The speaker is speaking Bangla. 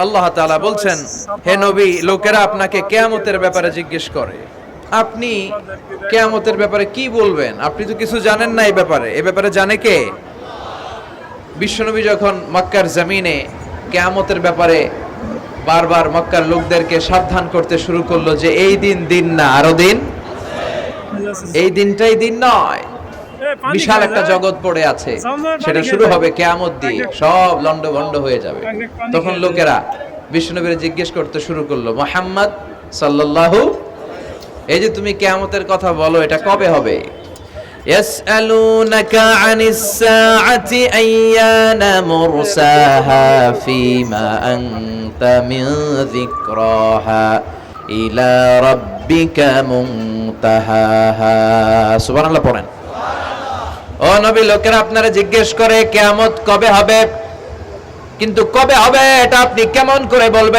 আল্লাহ তাআলা বলছেন, হে নবী, লোকেরা আপনাকে কিয়ামতের ব্যাপারে জিজ্ঞেস করে, আপনি কিয়ামতের ব্যাপারে কি বলবেন? আপনি তো কিছু জানেন না এই ব্যাপারে জানে কে? বিশ্বনবী যখন মক্কার জমিনে কিয়ামতের ব্যাপারে বারবার মক্কার লোকদেরকে সাবধান করতে শুরু করলো যে এই দিন দিন না, আরো দিন, এই দিনটাই দিন নয়, বিশাল একটা জগৎ পড়ে আছে, সেটা শুরু হবে কিয়ামত দিয়ে, সব লন্ডভন্ড হয়ে যাবে। তখন লোকেরা বিশ্বনবীর জিজ্ঞেস করতে শুরু করলো, মুহাম্মদ সাল্লাল্লাহু, এই যে তুমি কিয়ামতের কথা বলো, এটা কবে হবে? ইয়াসআলুনাকা আনিস সাআতি আইয়ানা মুরসাহা ফীমা আনতা মিন যিকরাহা ইলা রাব্বিকা মুনতাহাহা। সুবহানাল্লাহ পড়েন। ও নবী, লোকেরা আপনারা জিজ্ঞেস করে কিয়ামত কবে হবে, কিন্তু কবে হবে এটা আপনি কেমন করে বলবেন?